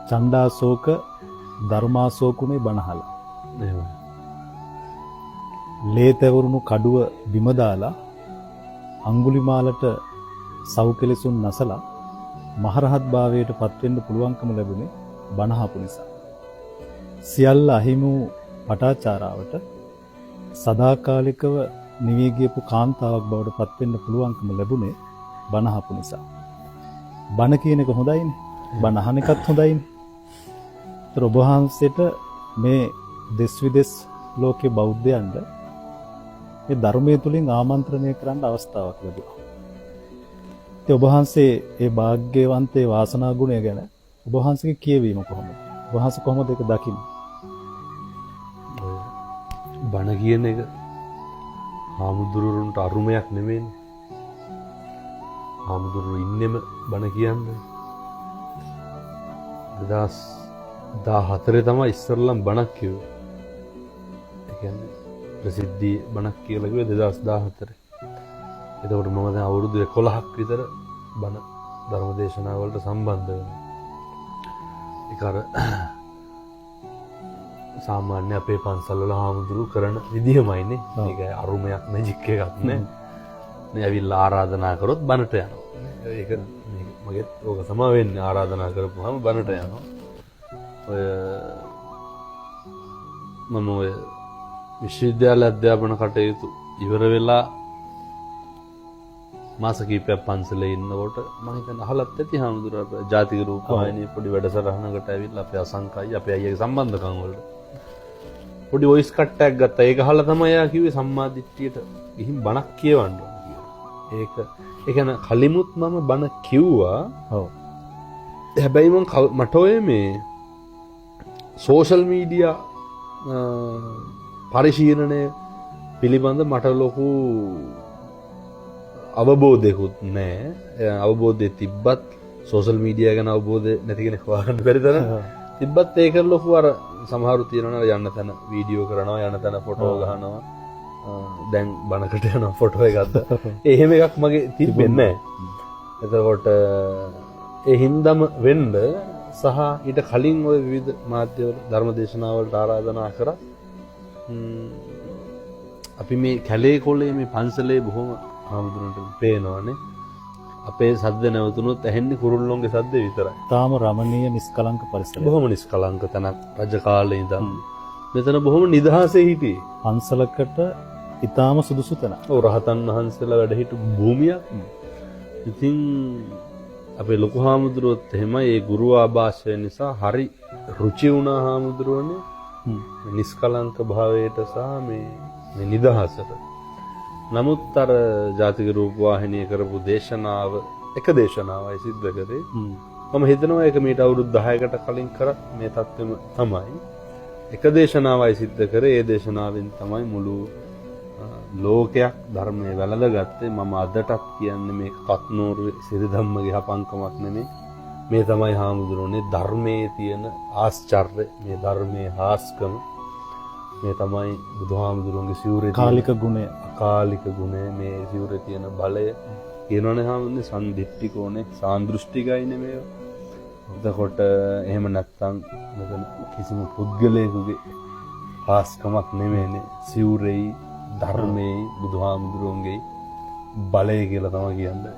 චණ්ඩාශෝක ධර්මාශෝකුනේ බණහලා. ලේතවරුණු කඩුව බිම දාලා අඟුලිමාලට සව්කෙලසුන් නැසලා මහරහත් භාවයට පත් වෙන්න පුළුවන්කම ලැබුණේ බණහපු නිසා. සියල්ල අහිමි වූ පටාචාරාවට සදාකාලිකව නිවී ගියපු කාන්තාවක් බවට පත් වෙන්න පුළුවන්කම ලැබුණේ බණහපු නිසා. බණ කියන එක හොඳයිනේ. බණ අහන එකත් හොඳයිනේ. ඒතර ඔබ වහන්සේට මේ දෙස් විදෙස් ලෝකේ බෞද්ධයන්ට මේ ධර්මයේ තුලින් ආමන්ත්‍රණය කරන්න අවස්ථාවක් ලැබුණා. ඉතින් ඔබ වහන්සේ ඒ වාග්යවන්තේ වාසනා ගුණය ගැන ඔබ වහන්සේගේ කියවීම කොහොමද? ඔබ වහන්සේ කොහොමද ඒක දකින්නේ? බණ කියන එක හාමුදුරුවන්ට අරුමයක් නෙමෙයිනේ. හාමුදුරුවෝ ඉන්නෙම බණ කියන්නේ. 2014 තමයි ඉස්සරලම් බණක් කිව්වේ. ඒ කියන්නේ ප්‍රසිද්ධිය බණක් කියලා කිව්වේ 2014. එතකොට මම දැන් අවුරුදු 11ක් විතර බණ ධර්ම දේශනා වලට සම්බන්ධ වෙනවා. ඒක අර සාමාන්‍ය අපේ පන්සල් වල හාමුදුරුවෝ කරන විදිහමයිනේ. මේක අරුමයක් මැජික් එකක් නෑ. මේ ඇවිල්ලා ආරාධනා කරොත් බණට යනවා. ඒක මගේ ඕක තමයි වෙන්නේ. ආරාධනා කරපුවාම බණට යනවා. ඔය මම ඔය විශ්වවිද්‍යාල අධ්‍යාපන කටයුතු ඉවර වෙලා මාස කිහිපයක් පන්සලේ ඉන්නකොට මම හිතන්නේ අහලත් ඇති හාමුදුරුවෝ ජාතික රූපවාහිනියේ පොඩි වැඩසටහනකට ඇවිල්ලා අපේ අසංකයි අපේ අයියාගේ සම්බන්ධකම් වලට පොඩි වොයිස් කට් එකක් ගත්තා. ඒක අහලා තමයි එයා කිව්වේ සම්මාදිට්ඨියට ගිහින් බණක් කියවන්න ඕන කියලා. ඒ කියන්නේ කලිමුත් මම බණ කිව්වා. ඔව්. හැබැයි මට ඔය මේ සෝෂල් මීඩියා පරිශීලනය පිළිබඳ මට ලොකු අවබෝධයකුත් නැහැ. අවබෝධය තිබ්බත් සෝෂල් මීඩියා ගැන අවබෝධය නැති කෙනෙක් හොයාගන්න බැරි තරම් තිබ්බත් ඒක ලොකු අර සමහරු තියෙනවා යන්න තැන වීඩියෝ කරනවා යන්න තැන ෆොටෝ ගහනවා. දැන් බණකට යනවා ෆොටෝ එකක්ද. එහෙම එකක් මගේ තිබෙන්නේ නැහැ. එතකොට ඒ හින්දාම වෙන්න සහ ඊට කලින් ওই විවිධ මාධ්‍යවල ධර්මදේශනාවලට ආරාධනා කරා. අපි මේ කැලේ කොලේ මේ පන්සලේ බොහොම හාමුදුරන්ට පේනවනේ. අපේ සද්ද නැවතුනොත් ඇහෙන්නේ කුරුල්ලොන්ගේ සද්ද විතරයි. තාම රමණීය නිස්කලංක පරිසරයක්. බොහොම නිස්කලංක තැනක් රජ කාලේ ඉඳන්. මෙතන බොහොම නිදහසේ හිටියේ. පන්සලකට ඊටාම සුදුසු තැන. ඔව් රහතන් වහන්සේලා වැඩ හිටු භූමියක්. ඉතින් අපේ ලොකු හාමුදුරුවොත් එහෙමයි ඒ ගුරු ආభాෂය නිසා හරි රුචි වුණා හාමුදුරුවනේ. නිස්කලංක භාවයට සහ මේ නිදහසට. නමුත් අර ජාතික රූපවාහිනිය කරපු දේශනාව එක දේශනාවයි සිද්ධ කරේ. මම හිතනවා ඒක මීට අවුරුදු 10කට කලින් කරත් මේ තත්ත්වෙම තමයි. එක දේශනාවයි සිද්ධ කරේ. ඒ දේශනාවෙන් තමයි මුළු ලෝකයක් ධර්මයේ වැළඳගත්තේ. මම අදටත් කියන්නේ මේ කත්නෝරුවේ සිරිධම්මගේ හපංකමක් නෙමෙයි. මේ තමයි හාමුදුරනේ ධර්මයේ තියෙන ආශ්චර්ය, මේ ධර්මයේ හාස්කම. මේ තමයි බුදුහාමුදුරන්ගේ සිවුරේ කාලික ගුණය, අකාලික ගුණය, මේ සිවුරේ තියෙන බලය කියනවනේ හාමුදුරනේ සම්දිට්ඨිකෝනේ, සාන්දෘෂ්ටිකයිනේ මේවා. එතකොට එහෙම නැත්තම් මෙතන කිසිම පුද්ගලයෙකුගේ හාස්කමක් නෙමෙයිනේ. සිවුරේ ධර්මයේ බුදුහාමුදුරන්ගේ බලය කියලා තමයි කියන්නේ.